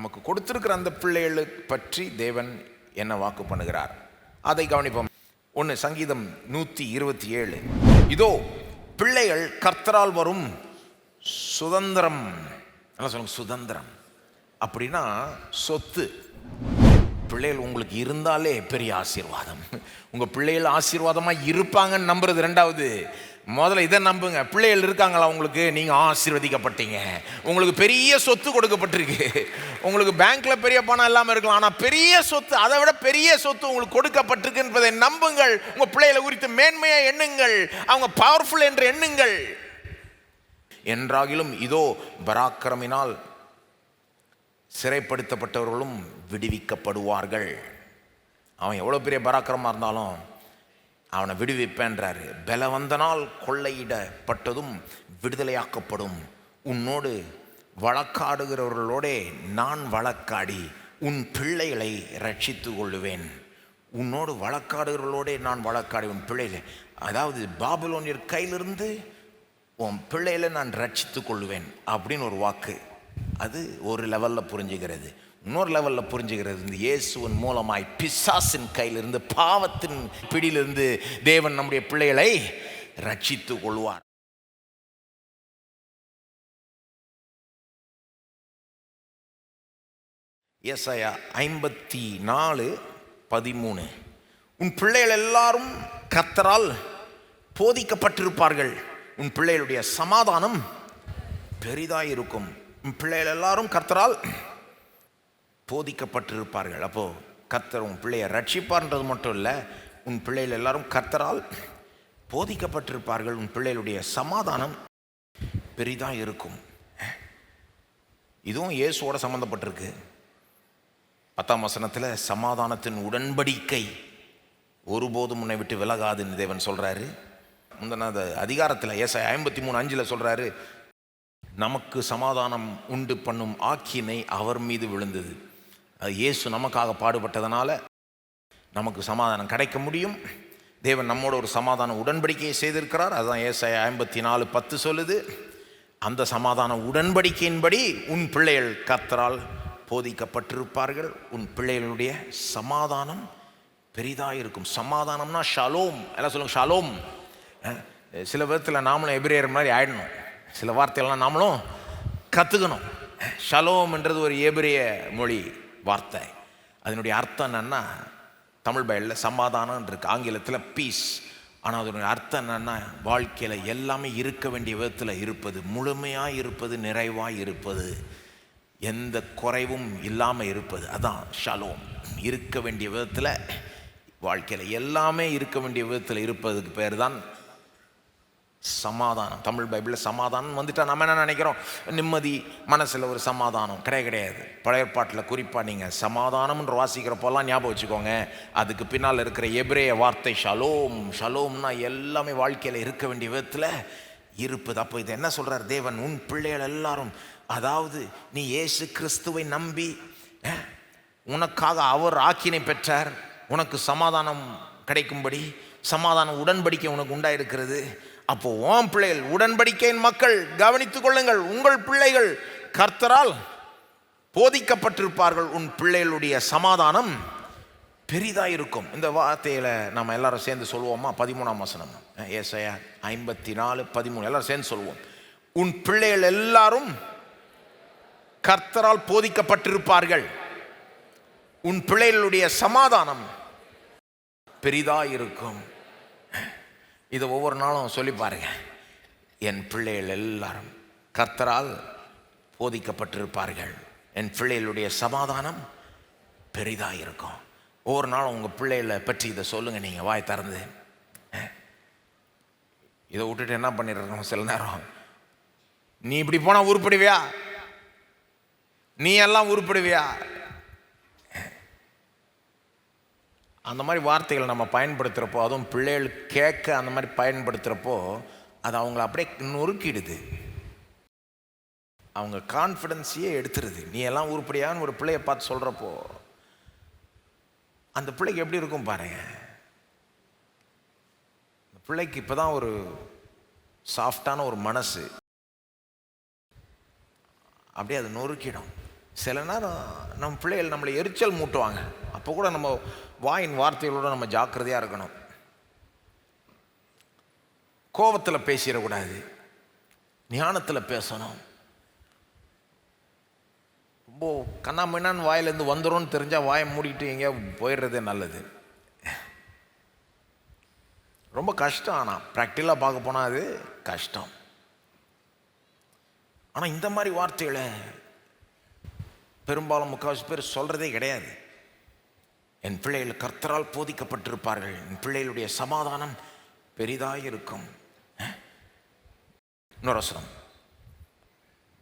நமக்கு கொடுத்திருக்கிற அந்த பிள்ளைகளை பற்றி தேவன் என்ன வாக்கு பண்ணுகிறார் அதை கவனிப்போம். ஒன்று சங்கீதம் 127. இதோ பிள்ளைகள் கர்த்தரால் வரும் சுதந்திரம். என்ன சொல்லுங்க? சுதந்திரம் அப்படின்னா சொத்து. பிள்ளைகள் உங்களுக்கு இருந்தாலே பெரிய ஆசீர்வாதம். உங்கள் பிள்ளைகள் ஆசீர்வாதமாக இருப்பாங்கன்னு நம்புறது ரெண்டாவது. முதல்ல இதை நம்புங்க. பிள்ளைகள் இருக்காங்களா உங்களுக்கு? நீங்கள் ஆசீர்வதிக்கப்பட்டீங்க. உங்களுக்கு பெரிய சொத்து கொடுக்கப்பட்டிருக்கு. உங்களுக்கு பேங்க்ல பெரிய பணம் இல்லாமல் இருக்கலாம், ஆனால் பெரிய சொத்து, அதை விட பெரிய சொத்து உங்களுக்கு கொடுக்கப்பட்டிருக்கு என்பதை நம்புங்கள். உங்கள் பிள்ளைகளை குறித்து மேன்மையாக எண்ணுங்கள். அவங்க பவர்ஃபுல் என்று எண்ணுங்கள். என்றாகிலும் இதோ பராக்கிரமினால் சிறைப்படுத்தப்பட்டவர்களும் விடுவிக்கப்படுவார்கள். அவன் எவ்வளோ பெரிய பராக்கிரமாக இருந்தாலும் அவனை விடுவிப்பேன்றாரு. பலவந்தனால் கொள்ளையிடப்பட்டதும் விடுதலையாக்கப்படும். உன்னோடு வழக்காடுகிறவர்களோடே நான் வழக்காடி உன் பிள்ளைகளை ரட்சித்து கொள்ளுவேன். உன்னோடு வழக்காடுகிறவர்களோடே நான் வழக்காடி உன் பிள்ளைகளை, அதாவது பாபிலோனியர் கையிலிருந்து உன் பிள்ளைகளை நான் ரட்சித்து கொள்ளுவேன் அப்படின்னு ஒரு வாக்கு. அது ஒரு லெவலில் புரிஞ்சுக்கிறது. இன்னொரு லெவலில் புரிஞ்சுக்கிறது, இந்த இயேசுவின் மூலமாய் பிசாசின் கையிலிருந்து, பாவத்தின் பிடியிலிருந்து தேவன் நம்முடைய பிள்ளைகளை ரட்சித்து கொள்வார். ஏசாயா 54:13. உன் பிள்ளைகள் எல்லாரும் கர்த்தரால் போதிக்கப்பட்டிருப்பார்கள். உன் பிள்ளைகளுடைய சமாதானம் பெரிதாய் இருக்கும். உன் பிள்ளைகள் எல்லாரும் கர்த்தரால் போதிக்கப்பட்டிருப்பார்கள். அப்போது கர்த்தர் உன் பிள்ளையை ரட்சிப்பார்ன்றது மட்டும் இல்லை, உன் பிள்ளைகள் எல்லாரும் கர்த்தரால் போதிக்கப்பட்டிருப்பார்கள். உன் பிள்ளைகளுடைய சமாதானம் பெரிதாக இருக்கும். இதுவும் இயேசுவோட சம்மந்தப்பட்டிருக்கு. 10ஆம் வசனத்தில் சமாதானத்தின் உடன்படிக்கை ஒருபோதும் உன்னை விட்டு விலகாதுன்னு தேவன் சொல்கிறாரு. முந்தின அதிகாரத்தில் ஏசாயா 53:5 சொல்கிறாரு, நமக்கு சமாதானம் உண்டு பண்ணும் ஆக்கினை அவர் மீது விழுந்தது. அது இயேசு நமக்காக பாடுபட்டதனால நமக்கு சமாதானம் கிடைக்க முடியும். தேவன் நம்மோட ஒரு சமாதான உடன்படிக்கையை செய்திருக்கிறார். அதுதான் ஏசாயா 54:10 சொல்லுது. அந்த சமாதான உடன்படிக்கையின்படி உன் பிள்ளைகள் கர்த்தரால் போதிக்கப்பட்டிருப்பார்கள். உன் பிள்ளைகளுடைய சமாதானம் பெரிதாக இருக்கும். சமாதானம்னா ஷாலோம். எல்லாம் சொல்லுங்க, ஷாலோம். சில விதத்தில் நாமளும் எபிரேயர் மாதிரி ஆயிடணும். சில வார்த்தைகள்லாம் நாமளும் கற்றுக்கணும். ஷலோம் என்றது ஒரு எபிரேய மொழி வார்த்தை. அதனுடைய அர்த்தம் என்னென்னா, தமிழ் பைபிளில் சமாதானம் இருக்கு, ஆங்கிலத்தில் பீஸ். ஆனால் அதனுடைய அர்த்தம் என்னென்னா, வாழ்க்கையில் எல்லாமே இருக்க வேண்டிய விதத்தில் இருப்பது, முழுமையாக இருப்பது, நிறைவாக இருப்பது, எந்த குறைவும் இல்லாமல் இருப்பது. அதான் ஷலோம். இருக்க வேண்டிய விதத்தில், வாழ்க்கையில் எல்லாமே இருக்க வேண்டிய விதத்தில் இருப்பதுக்கு பேர் தான் சமாதானம். தமிழ் பைபிளில் சமாதானம் வந்துட்டால் நம்ம என்ன நினைக்கிறோம்? நிம்மதி, மனசில் ஒரு சமாதானம். கிடையாது. பழைய ஏற்பாட்டில் குறிப்பாக நீங்கள் சமாதானம்ன்ற வாசிக்கிறப்போலாம் ஞாபகம் வச்சுக்கோங்க, அதுக்கு பின்னால் இருக்கிற எபிரேய வார்த்தை ஷலோம். ஷலோம்னா எல்லாமே வாழ்க்கையில் இருக்க வேண்டிய விதத்தில் இருப்பது. அப்போ இது என்ன சொல்கிறார் தேவன்? உன் பிள்ளைகள் எல்லாரும், அதாவது நீ இயேசு கிறிஸ்துவை நம்பி உனக்காக அவர் ஆக்கினை பெற்றார், உனக்கு சமாதானம் கிடைக்கும்படி சமாதான உடன்படிக்கை உனக்கு உண்டாயிருக்கிறது. அப்போ உன் பிள்ளைகள், உடன்படிக்கையின் மக்கள், கவனித்துக் கொள்ளுங்கள், உங்கள் பிள்ளைகள் கர்த்தரால் போதிக்கப்பட்டிருப்பார்கள். உன் பிள்ளைகளுடைய சமாதானம் பெரிதாக இருக்கும். இந்த வார்த்தையில் நம்ம எல்லாரும் சேர்ந்து சொல்லுவோமா? 13ஆம் வசனம் ஏசாயா 54:13 எல்லாரும் சேர்ந்து சொல்லுவோம். உன் பிள்ளைகள் எல்லாரும் கர்த்தரால் போதிக்கப்பட்டிருப்பார்கள். உன் பிள்ளைகளுடைய சமாதானம் பெரிதாக இருக்கும். இதை ஒவ்வொரு நாளும் சொல்லி பாருங்க. என் பிள்ளைகள் எல்லாரும் கர்த்தரால் போதிக்கப்பட்டிருப்பார்கள். என் பிள்ளைகளுடைய சமாதானம் பெரிதாக இருக்கும். ஒவ்வொரு நாளும் உங்கள் பிள்ளைகளை பற்றி இதை சொல்லுங்கள். நீங்கள் வாய் திறந்து இதை விட்டுட்டு என்ன பண்ணிடுறோம்? சில நேரம் நீ இப்படி போனால் உருப்படுவியா, நீ எல்லாம் உருப்படுவியா, அந்த மாதிரி வார்த்தைகள் நம்ம பயன்படுத்துகிறப்போ, அதுவும் பிள்ளைகள் கேட்க அந்த மாதிரி பயன்படுத்துகிறப்போ, அது அவங்கள அப்படியே நொறுக்கிடுது. அவங்க கான்ஃபிடென்ஸையே எடுத்துருது. நீ எல்லாம் உருப்படியான்னு ஒரு பிள்ளையை பார்த்து சொல்கிறப்போ அந்த பிள்ளைக்கு எப்படி இருக்கும் பாருங்க. பிள்ளைக்கு இப்போ தான் ஒரு சாஃப்டான ஒரு மனசு, அப்படியே அது நொறுக்கிடும். சில நேரம் நம்ம பிள்ளைகள் நம்மளை எரிச்சல் மூட்டுவாங்க. அப்போ கூட நம்ம வாயின் வார்த்தைகளோடு நம்ம ஜாக்கிரதையாக இருக்கணும். கோபத்தில் பேசிடக்கூடாது, ஞானத்தில் பேசணும். ரொம்ப கண்ணாமண்ணான்னு வாயிலேருந்து வந்துடும் தெரிஞ்சால் வாயை மூடிட்டு எங்கேயா போயிடுறதே நல்லது. ரொம்ப கஷ்டம். ஆனால் ப்ராக்டிக்கலாக பார்க்க போனால் அது கஷ்டம். ஆனால் இந்த மாதிரி வார்த்தைகளை பெரும்பாலும் முக்கால்வாசி பேர் சொல்கிறதே கிடையாது. என் பிள்ளைகள் கர்த்தரால் போதிக்கப்பட்டிருப்பார்கள், என் பிள்ளைகளுடைய சமாதானம் பெரிதாக இருக்கும். இன்னொரு வசனம்,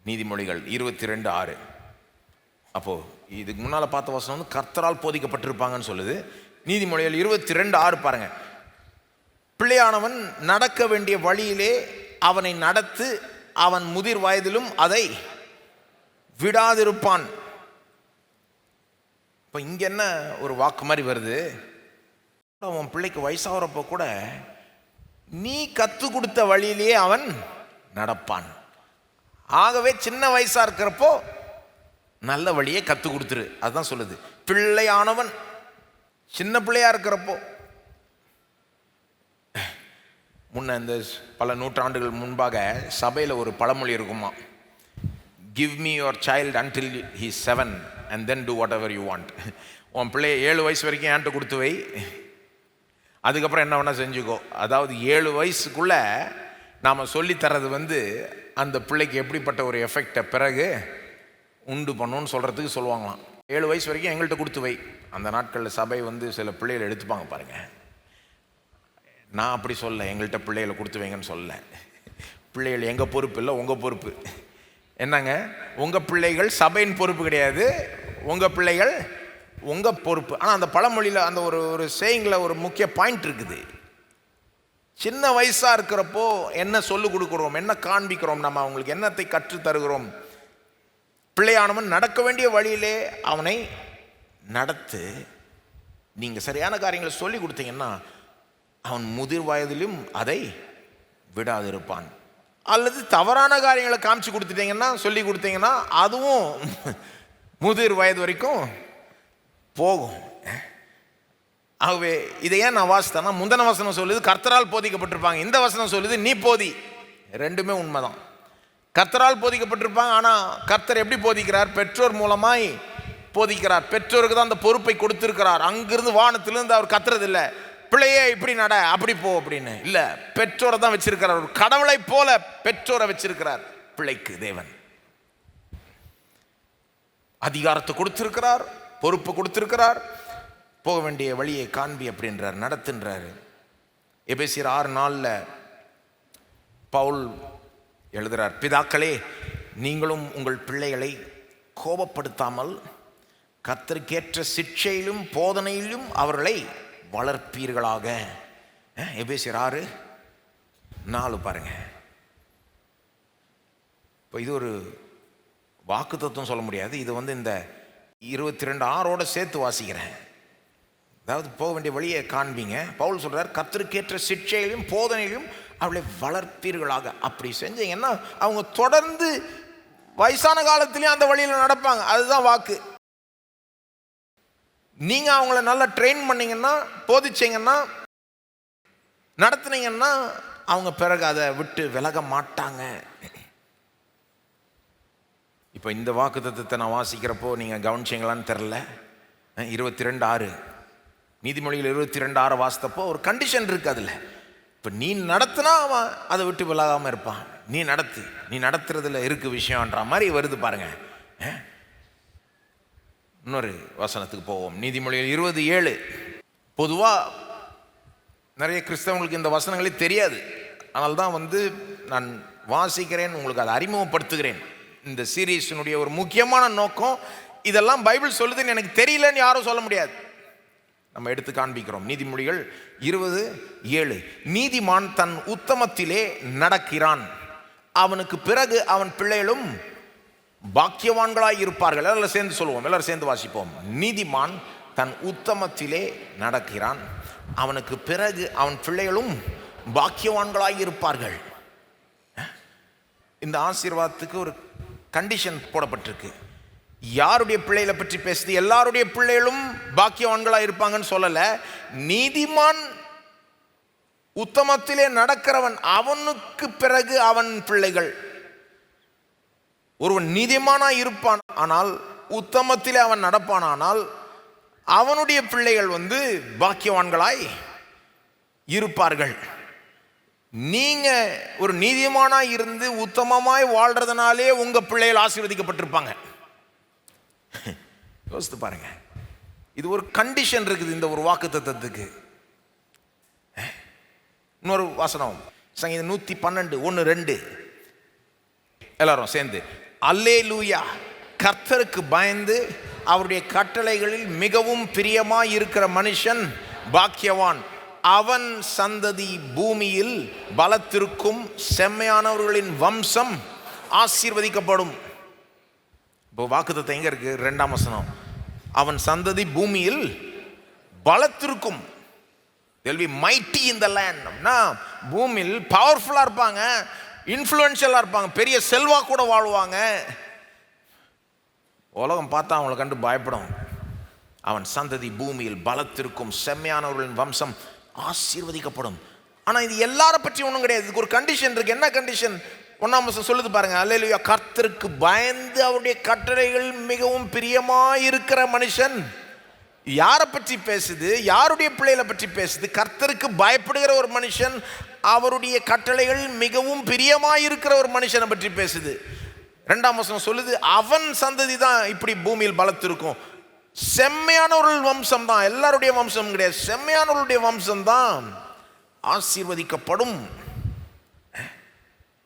நீதிமொழிகள் 22:6. அப்போது இதுக்கு முன்னால் பார்த்த வசனம் வந்து கர்த்தரால் போதிக்கப்பட்டிருப்பாங்கன்னு சொல்லுது. நீதிமொழிகள் 22:6 பாருங்கள். பிள்ளையானவன் நடக்க வேண்டிய வழியிலே அவனை நடத்து, அவன் முதிர் வயதிலும் அதை விடாதிருப்பான். இப்போ இங்கே என்ன ஒரு வாக்கு மாதிரி வருது, அவன் பிள்ளைக்கு வயசாகிறப்போ கூட நீ கற்றுக் கொடுத்த வழியிலேயே அவன் நடப்பான். ஆகவே சின்ன வயசாக இருக்கிறப்போ நல்ல வழியை கற்றுக் கொடுத்துரு. அதுதான் சொல்லுது. பிள்ளையானவன் சின்ன பிள்ளையாக இருக்கிறப்போ, முன்ன இந்த பல நூற்றாண்டுகள் முன்பாக சபையில் ஒரு பழமொழி இருக்குமா, give me your child until he 7 and then do whatever you want. உன் பிள்ளைய 7 வயசு வரைக்கும் என்கிட்ட கொடுத்து வை, அதுக்கப்புறம் என்ன வேணால் செஞ்சுக்கோ. அதாவது 7 வயசுக்குள்ளே நாம் சொல்லித்தரது வந்து அந்த பிள்ளைக்கு எப்படிப்பட்ட ஒரு எஃபெக்டை பிறகு உண்டு பண்ணணும்னு சொல்கிறதுக்கு சொல்லுவாங்களாம். 7 வயசு வரைக்கும் எங்கள்கிட்ட கொடுத்து வை. அந்த நாட்களில் சபை வந்து சில பிள்ளைகளை எடுத்துப்பாங்க பாருங்கள். நான் அப்படி சொல்ல, எங்கள்கிட்ட பிள்ளைகளை கொடுத்து வைங்கன்னு சொல்ல. பிள்ளைகள் எங்கள் பொறுப்பு இல்லை, உங்கள் பொறுப்பு. என்னங்க, உங்கள் பிள்ளைகள் சபையின் பொறுப்பு கிடையாது, உங்கள் பிள்ளைகள் உங்கள் பொறுப்பு. ஆனால் அந்த பழமொழியில் அந்த ஒரு சேயிங்கில் ஒரு முக்கிய பாயிண்ட் இருக்குது. சின்ன வயசாக இருக்கிறப்போ என்ன சொல்லிக் கொடுக்குறோம், என்ன காண்பிக்கிறோம், நம்ம அவங்களுக்கு என்னத்தை கற்று தருகிறோம். பிள்ளையானவன் நடக்க வேண்டிய வழியிலே அவனை நடத்து. நீங்கள் சரியான காரியங்களை சொல்லி கொடுத்தீங்கன்னா அவன் முதிர் வயதிலும் அதை விடாதிருப்பான். அல்லது தவறான காரியங்களை காமிச்சு கொடுத்துட்டீங்கன்னா, சொல்லி கொடுத்தீங்கன்னா அதுவும் முதிர் வயது வரைக்கும் போகும். ஆகவே இதை ஏன் நான் வாசித்தேன்னா, முந்தின வசனம் சொல்லுது கர்த்தரால் போதிக்கப்பட்டிருப்பாங்க, இந்த வசனம் சொல்லுது நீ போதி. ரெண்டுமே உண்மைதான். கர்த்தரால் போதிக்கப்பட்டிருப்பாங்க. ஆனால் கர்த்தர் எப்படி போதிக்கிறார்? பெற்றோர் மூலமாய் போதிக்கிறார். பெற்றோருக்கு தான் அந்த பொறுப்பை கொடுத்திருக்கிறார். அங்கிருந்து வானத்திலிருந்து அவர் கத்துறதில்லை, பிள்ளையே இப்படி நட அப்படி போ அப்படின்னு இல்லை. பெற்றோரை தான் வச்சிருக்கிறார். ஒரு கடவுளை போல பெற்றோரை வச்சிருக்கிறார். பிள்ளைக்கு தேவன் அதிகாரத்தை கொடுத்திருக்கிறார், பொறுப்பு கொடுத்திருக்கிறார். போக வேண்டிய வழியை காண்பி அப்படின்றார், நடத்துன்றார். எபேசியர் 6:4 பவுல் எழுதுகிறார், பிதாக்களே நீங்களும் உங்கள் பிள்ளைகளை கோபப்படுத்தாமல் கர்த்தருக்கேற்ற சிட்சையிலும் போதனையிலும் அவர்களை வளர்ப்பீர்களாக. எபேசியர் 6:4 பாருங்க. இப்போ இது ஒரு வாக்கு தத்துவம் சொல்ல முடியாது, இது வந்து இந்த 22:6 சேர்த்து வாசிக்கிறேன். அதாவது போக வேண்டிய வழியை காண்பீங்க. பவுல் சொல்றார், கர்த்தருக்கேற்ற சிட்சையிலும் போதனையிலும் அவளை வளர்ப்பீர்களாக. அப்படி செஞ்சீங்கன்னா அவங்க தொடர்ந்து வயசான காலத்திலையும் அந்த வழியில் நடப்பாங்க. அதுதான் வாக்கு. நீங்கள் அவங்கள நல்லா ட்ரெயின் பண்ணிங்கன்னா, போதிச்சிங்கன்னா, நடத்துனீங்கன்னா அவங்க பிறகு அதை விட்டு விலக மாட்டாங்க. இப்போ இந்த வாக்கு தத்துவத்தை நான் வாசிக்கிறப்போ நீங்கள் கவனிச்சிங்களான்னு தெரில. 22:6 நீதிமொழிகள் 22:6 வாசித்தப்போ ஒரு கண்டிஷன் இருக்குது அதில். இப்போ நீ நடத்தினா அவன் அதை விட்டு விலகாமல் இருப்பான். நீ நடத்து, நீ நடத்துறதுல இருக்கு விஷயம்ன்ற மாதிரி வருது பாருங்க. இன்னொரு வசனத்துக்கு போவோம். நீதிமொழிகள் 20:7. பொதுவாக நிறைய கிறிஸ்தவங்களுக்கு இந்த வசனங்களே தெரியாது. அதனால தான் வந்து நான் வாசிக்கிறேன், உங்களுக்கு அதை அறிமுகப்படுத்துகிறேன். இந்த சீரீஸினுடைய ஒரு முக்கியமான நோக்கம், இதெல்லாம் பைபிள் சொல்லுதுன்னு எனக்கு தெரியலன்னு யாரும் சொல்ல முடியாது. நம்ம எடுத்து காண்பிக்கிறோம். நீதிமொழிகள் 20:7. நீதிமான் தன் உத்தமத்திலே நடக்கிறான், அவனுக்கு பிறகு அவன் பிள்ளைகளும் பாக்கியவான்களாய் இருப்பார்கள். எல்லாரும் சேர்ந்து சொல்லுவோம், எல்லாரும் சேர்ந்து வாசிப்போம். நீதிமான் தன் உத்தமத்திலே நடக்கிறான், அவனுக்கு பிறகு அவன் பிள்ளைகளும் பாக்கியவான்களாய் இருப்பார்கள். இந்த ஆசீர்வாதத்துக்கு ஒரு கண்டிஷன் போடப்பட்டிருக்கு. யாருடைய பிள்ளைகளை பற்றி பேசுது? எல்லாருடைய பிள்ளைகளும் பாக்கியவான்களா இருப்பாங்கன்னு சொல்லல. நீதிமான், உத்தமத்திலே நடக்கிறவன், அவனுக்கு பிறகு அவன் பிள்ளைகள். ஒருவன் நீதிமானா இருப்பான், ஆனால் உத்தமத்திலே அவன் நடப்பானால் அவனுடைய பிள்ளைகள் பாக்கியவான்களாய் இருப்பார்கள். நீங்க ஒரு நீதிமானாய் இருந்து உத்தமமாய் வாழ்றதுனாலே உங்க பிள்ளைகள் ஆசீர்வதிக்கப்பட்டிருப்பாங்க. யோசித்து பாருங்க. இது ஒரு கண்டிஷன் இருக்குது இந்த ஒரு வாக்குத்தத்தத்துக்கு. இன்னொரு வசனம், சங்கீதம் 112 1 2, எல்லாரும் சேர்ந்து அல்லேலூயா. கர்த்தருக்கு பயந்து அவருடைய கட்டளைகளில் மிகவும் பிரியமாய் இருக்கிற மனுஷன் பாக்கியவான். அவன் சந்ததி பூமியில் பலத்திற்கும், செம்மையானவர்களின் வம்சம் ஆசீர்வதிக்கப்படும். இப்போ வாக்குத்தத்தம் எங்க இருக்கு? 2ஆம் வசனம். அவன் சந்ததி பூமியில் பலத்திற்கும், they'll be mighty in the land. பூமியில் பவர்ஃபுல்லா இருப்பாங்க, இன்ஃப்ளூயன்ஷியலா இருப்பாங்க, பெரிய செல்வா கூட வாழ்வாங்க. உலகம் பார்த்தா அவங்களை கண்டு பயப்படும். அவன் சந்ததி பூமியில் பலத்திற்கும், செம்மையானவர்களின் வம்சம் ஆசீர்வதிக்கப்படும். ஆனா இது எல்லார பற்றி ஒன்றும் கிடையாது. இதுக்கு ஒரு கண்டிஷன் இருக்கு. என்ன கண்டிஷன்? 1ஆம் வசனம் சொல்லுது பாருங்க. அல்லேலூயா. கர்த்தருக்கு பயந்து அவருடைய கட்டளைகள் மிகவும் பிரியமாயிருக்கிற மனுஷன். யாரை பற்றி பேசுது? யாருடைய பிள்ளைகளை பற்றி பேசுது? கர்த்தருக்கு பயப்படுகிற ஒரு மனுஷன், அவருடைய கட்டளைகள் மிகவும் பிரியமாயிருக்கிற ஒரு மனுஷனை பற்றி பேசுது. 2ஆம் வசனம் சொல்லுது அவன் சந்ததி தான் இப்படி பூமியில் பலத்திருக்கும். செம்மையானவர்கள் வம்சம் தான், எல்லாருடைய வம்சம் கிடையாது, செம்மையானவர்களுடைய வம்சம் தான் ஆசீர்வதிக்கப்படும்.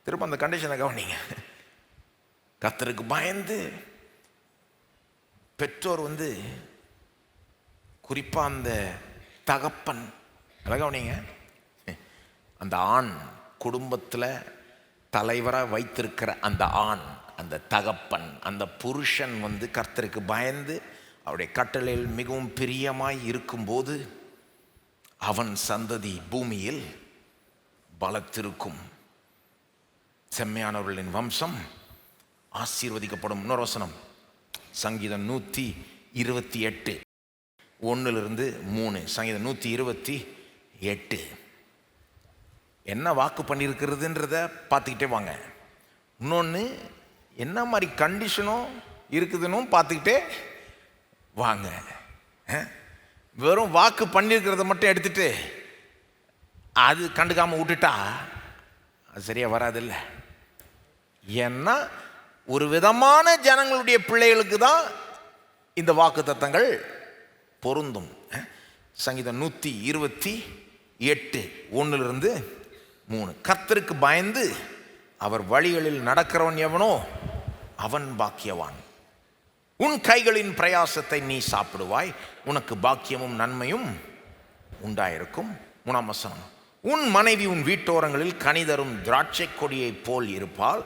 திரும்ப அந்த கண்டிஷனை கவனிங்க. கர்த்தருக்கு பயந்து பெற்றோர் குறிப்பா அந்த தகப்பன், கவனிங்க, அந்த ஆண் குடும்பத்தில் தலைவராக வைத்திருக்கிற அந்த ஆண், அந்த தகப்பன், அந்த புருஷன் கர்த்தருக்கு பயந்து அவருடைய கட்டளையில் மிகவும் பிரியமாய் இருக்கும்போது அவன் சந்ததி பூமியில் பலத்திருக்கும், செம்மையானவர்களின் வம்சம் ஆசீர்வதிக்கப்படும். இன்னொரு வசனம், சங்கீதம் 128 1-3. சங்கீதம் 128 என்ன வாக்கு பண்ணியிருக்கிறதுன்றத பார்த்துக்கிட்டே வாங்க. இன்னொன்று என்ன மாதிரி கண்டிஷனும் இருக்குதுன்னு பார்த்துக்கிட்டே வாங்க. வெறும் வாக்கு பண்ணியிருக்கிறத மட்டும் எடுத்துட்டு அது கண்டுக்காமல் விட்டுட்டா அது சரியாக வராதில்லை. ஏன்னா ஒரு விதமான ஜனங்களுடைய பிள்ளைகளுக்கு தான் இந்த வாக்கு தத்தங்கள் பொருந்தும். சங்கீதம் 128 1-3. கர்த்தருக்கு பயந்து அவர் வழிகளில் நடக்கிறவன் எவனோ அவன் பாக்கியவான். உன் கைகளின் பிரயாசத்தை நீ சாப்பிடுவாய், உனக்கு பாக்கியமும் நன்மையும் உண்டாயிருக்கும். 3ஆம் வசனம், உன் மனைவி உன் வீட்டோரங்களில் கனிதரும் திராட்சை கொடியை போல் இருப்பாள்,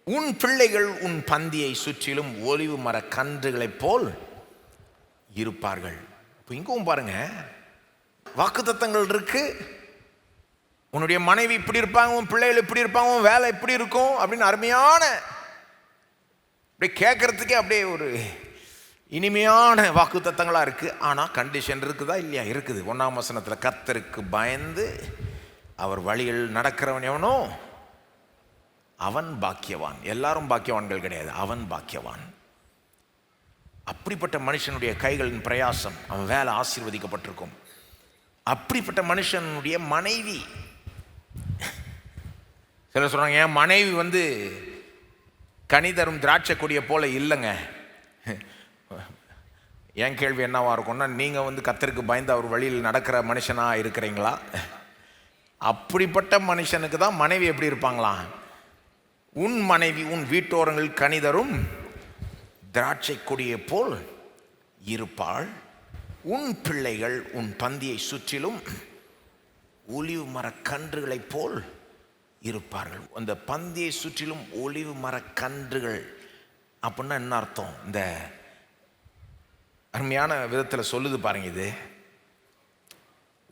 உன் பிள்ளைகள் உன் பந்தியை சுற்றிலும் ஒலிவு மர கன்றுகளைப் போல் இருப்பார்கள். இப்போ இங்கும் பாருங்க, வாக்குத்தத்தங்கள் இருக்கு. உன்னுடைய மனைவி இப்படி இருப்பாங்க, உன் பிள்ளைகள் இப்படி இருப்பாங்க, உன் வேலை இப்படி இருக்கும் அப்படின்னு அருமையான, அப்படியே கேட்கறதுக்கே அப்படியே ஒரு இனிமையான வாக்குத்தத்தங்களா இருக்கு. ஆனால் கண்டிஷன் இருக்குதா இல்லையா? இருக்குது. 1ஆம் வசனத்தில் கர்த்தருக்கு பயந்து அவர் வழியில் நடக்கிறவன் எவனோ அவன் பாக்கியவான். எல்லாரும் பாக்கியவான்கள் கிடையாது, அவன் பாக்கியவான். அப்படிப்பட்ட மனுஷனுடைய கைகளின் பிரயாசம், அவன் வேலை ஆசீர்வதிக்கப்பட்டிருக்கும். அப்படிப்பட்ட மனுஷனுடைய மனைவி, சிலர் சொல்றாங்க என் மனைவி கனிதரும் திராட்சை கொடியை போல இல்லைங்க. என் கேள்வி என்னவா இருக்கும்னா, நீங்கள் கர்த்தருக்கு பயந்து அவர் வழியில் நடக்கிற மனுஷனாக இருக்கிறீங்களா? அப்படிப்பட்ட மனுஷனுக்கு தான் மனைவி எப்படி இருப்பாங்களாம்? உன் மனைவி உன் வீட்டோரங்கள் கனிதரும் திராட்சை கொடியை போல் இருப்பாள், உன் பிள்ளைகள் உன் பந்தியை சுற்றிலும் ஒலிவு மர கன்றுகளைப் போல் இருப்பார்கள். அந்த பந்தியை சுற்றிலும் ஒலிவு மர கன்றுகள் அப்படின்னா என்ன அர்த்தம்? இந்த அருமையான விதத்தில் சொல்லுது பாருங்க. இது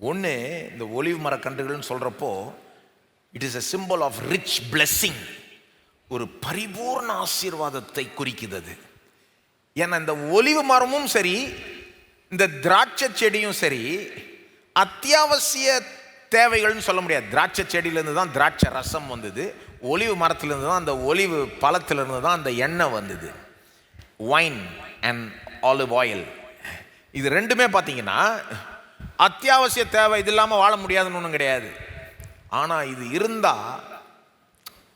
ஒன்று, இந்த ஒலிவு மர கன்றுகள்னு சொல்கிறப்போ it is a symbol of rich blessing, ஒரு பரிபூர்ண ஆசீர்வாதத்தை குறிக்கிறது. ஏன்னா இந்த ஒலிவு மரமும் சரி, இந்த திராட்சை செடியும் சரி, அத்தியாவசிய தேவைகள்னு சொல்ல முடியாது. திராட்சை செடியிலேருந்து தான் திராட்சை ரசம் வந்தது, ஒலிவு மரத்திலிருந்து தான் அந்த ஒலிவு பழத்திலிருந்து தான் அந்த எண்ணெய் வந்தது. வைன் அண்ட் ஆலிவ் ஆயில், இது ரெண்டுமே பார்த்தீங்கன்னா அத்தியாவசிய தேவை. இது இல்லாமல் வாழ முடியாதுன்னு ஒன்றும் கிடையாது. ஆனால் இது இருந்தால்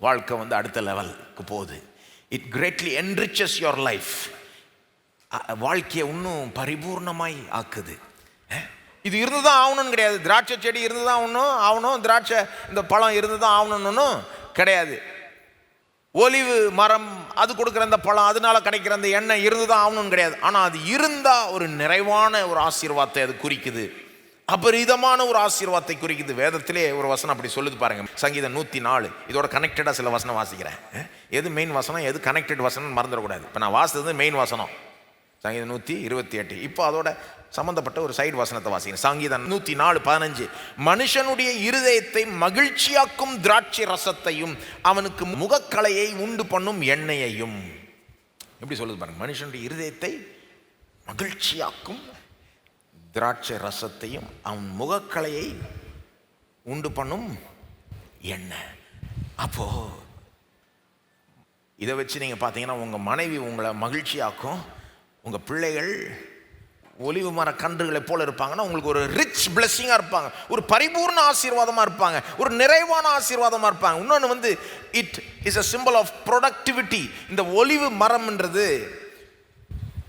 வாழ்க்கை வந்து அடுத்த லெவலுக்கு போகுது. It greatly enriches your life. வாழ்க்கையை இன்னும் பரிபூர்ணமாய் ஆக்குது. இது இருந்து தான் ஆகணும்னு கிடையாது. திராட்சை செடி இருந்து தான் ஆகணும், திராட்சை இந்த பழம் இருந்து தான் ஆகணும்னு கிடையாது. ஒலிவு மரம் அது கொடுக்குற அந்த பழம், அதனால கிடைக்கிற அந்த எண்ணெய் இருந்து தான் ஆகணும்னு கிடையாது. ஆனால் அது இருந்தால் ஒரு நிறைவான ஒரு ஆசீர்வாதத்தை அது குறிக்குது, அபரிதமான ஒரு ஆசீர்வாதத்தை குறிக்குது. வேதத்திலே ஒரு வசனம் அப்படி சொல்லுது பாருங்க, சங்கீதம் 104. இதோட கனெக்டடாக சில வசனம் வாசிக்கிறேன். எது மெயின் வசனம், எது கனெக்டட் வசனம் மறந்துடக்கூடாது. இப்போ நான் வாசித்தது மெயின் வசனம் சங்கீதம் 128. இப்போ அதோட சம்பந்தப்பட்ட ஒரு சைடு வசனத்தை வாசிக்கிறேன். சங்கீதம் 104:15. மனுஷனுடைய இருதயத்தை மகிழ்ச்சியாக்கும் திராட்சை ரசத்தையும் அவனுக்கு முகக்கலையை உண்டு பண்ணும் எண்ணெயையும். எப்படி சொல்லுது பாருங்க, மனுஷனுடைய இருதயத்தை மகிழ்ச்சியாக்கும் திராட்சை ரசத்தையும் அவன் முகக்கலையை உண்டு பண்ணும் எண்ணெய். அப்போ இதை வச்சு நீங்க பார்த்தீங்கன்னா உங்க மனைவி உங்களை மகிழ்ச்சியாக்கும், உங்க பிள்ளைகள் ஒலிவு மர கன்றுகளை போல இருப்பாங்கன்னா உங்களுக்கு ஒரு ரிச் பிளெஸிங்காக இருப்பாங்க, ஒரு பரிபூர்ண ஆசீர்வாதமாக இருப்பாங்க, ஒரு நிறைவான ஆசீர்வாதமாக இருப்பாங்க. இன்னொன்று வந்து it is a symbol of productivity. இந்த ஒலிவு மரம்ன்றது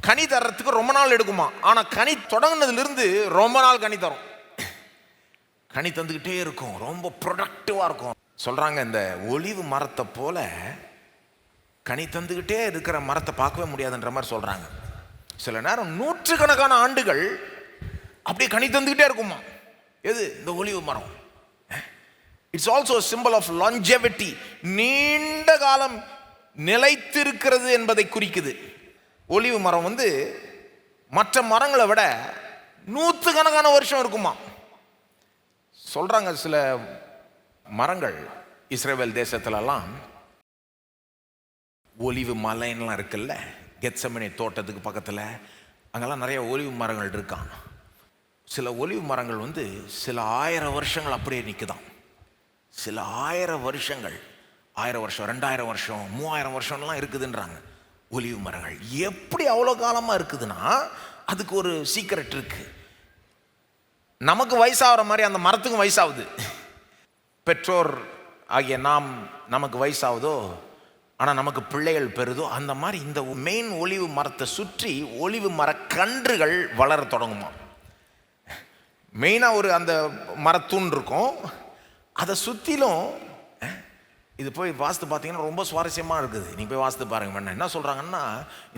கனி தர்றதுக்கு ரொம்ப நாள் எடுக்குமா, ஆனால் கனி தொடங்கினதுலேருந்து ரொம்ப நாள் கனி தரும். கனி தந்துக்கிட்டே இருக்கும், ரொம்ப ப்ரொடக்டிவாக இருக்கும். சொல்கிறாங்க இந்த ஒலிவு மரத்தை போல கனி தந்துக்கிட்டே இருக்கிற மரத்தை பார்க்கவே முடியாதுன்ற மாதிரி சொல்கிறாங்க. சில நேரம் நூற்றுக்கணக்கான ஆண்டுகள் அப்படியே கனி தந்துக்கிட்டே இருக்குமா. எது இந்த ஒலிவு மரம்? It's also symbol of longevity. நீண்ட காலம் நிலைத்திருக்கிறது என்பதை குறிக்குது. ஒலிவு மரம் வந்து மற்ற மரங்களை விட நூற்றுக்கணக்கான வருஷம் இருக்குமா. சொல்றாங்க சில மரங்கள் இஸ்ரவேல் தேசத்துலலாம் ஒலிவு மலைன்லாம் இருக்குல்ல, கெத்செமனே தோட்டத்துக்கு பக்கத்தில் அங்கெல்லாம் நிறைய ஒலிவு மரங்கள் இருக்கான். சில ஒலிவு மரங்கள் வந்து சில 1000 வருஷங்கள் அப்படியே நிற்குதான். சில 1000 வருஷங்கள், 1000 வருஷம், 2000 வருஷம், 3000 வருஷம்லாம் இருக்குதுன்றாங்க ஒலிவு மரங்கள். எப்படி அவ்வளோ காலமாக இருக்குதுன்னா அதுக்கு ஒரு சீக்ரெட் இருக்கு. நமக்கு வயசாகிற மாதிரி அந்த மரத்துக்கும் வயசாகுது. பெற்றோர் ஆகிய நமக்கு வயசாகுதோ ஆனால் நமக்கு பிள்ளைகள் பெறுதோ அந்த மாதிரி இந்த மெயின் ஒலிவு மரத்தை சுற்றி ஒலிவு மர கன்றுகள் வளர தொடங்குமா. மெயினாக ஒரு அந்த மரத்தூண் இருக்கும், அதை சுற்றிலும் இது போய் வாஸ்து பார்த்தீங்கன்னா ரொம்ப சுவாரஸ்யமாக இருக்குது. நீங்கள் போய் வாஸ்து பாருங்க. என்ன சொல்கிறாங்கன்னா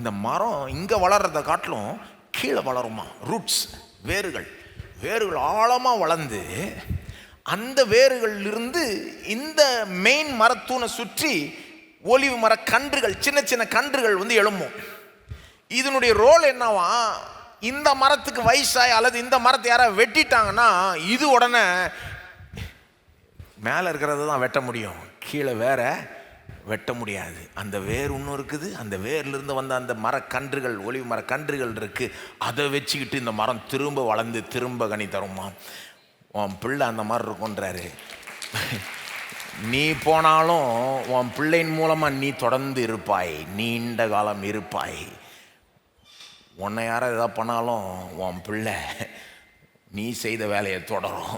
இந்த மரம் இங்கே வளர்றதை காட்டிலும் கீழே வளருமா. ரூட்ஸ், வேர்கள் ஆழமாக வளர்ந்து அந்த வேர்களிலிருந்து இந்த மெயின் மரத்தூணை சுற்றி ஒலிவு மர கன்றுகள், சின்ன சின்ன கன்றுகள் வந்து எழும்பும். இதனுடைய ரோல் என்னவா, இந்த மரத்துக்கு வயசாய் அல்லது இந்த மரத்தை யாராவது வெட்டிட்டாங்கன்னா இது உடனே மேலே இருக்கிறத தான் வெட்ட முடியும், கீழே வேற வெட்ட முடியாது. அந்த வேர் இன்னும் இருக்குது, அந்த வேர்லேருந்து வந்த அந்த மரக்கன்றுகள், ஒலிவு மர கன்றுகள் இருக்கு, அதை வச்சுக்கிட்டு இந்த மரம் திரும்ப வளர்ந்து திரும்ப கனி தருமா. உன் பிள்ளை அந்த மாதிரி இருக்குன்றாரு. நீ போனாலும் உன் பிள்ளையின் மூலமாக நீ தொடர்ந்து இருப்பாய், நீண்ட காலம் இருப்பாய். உன்னை யாரும் எதாவது பண்ணாலும் உன் பிள்ளை நீ செய்த வேலையை தொடரும்.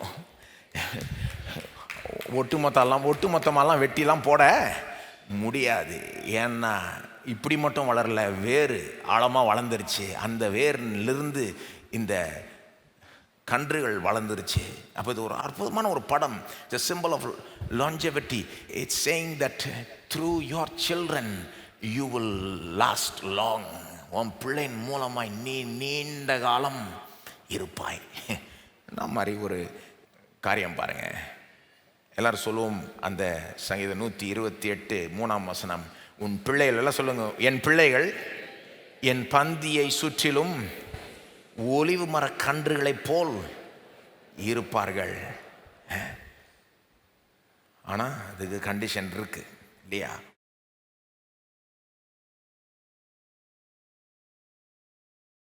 ஒட்டுமொத்தமாலாம் வெட்டிலாம் போட முடியாது. ஏன்னா இப்படி மட்டும் வளரல, வேர் ஆழமாக வளர்ந்துருச்சு. அந்த வேர்லிருந்து இந்த கன்றுகள் வளர்ந்துருச்சு. அப்போ இது ஒரு அற்புதமான ஒரு படம். The symbol of longevity. It's saying that through your children you will last long. உன் பிள்ளையின் மூலமாய் நீ நீண்ட காலம் இருப்பாய். இந்த மாதிரி ஒரு காரியம் பாருங்க. எல்லாரும் சொல்லுவோம் அந்த சங்கீதம் 128 3ஆம் வசனம், உன் பிள்ளைகள் எல்லாம் சொல்லுங்க, என் பிள்ளைகள் என் பந்தியை சுற்றிலும் ஒலிவு மர கன்றுகளைப் போல் இருப்பார்கள். ஆனால் அதுக்கு கண்டிஷன் இருக்கு இல்லையா?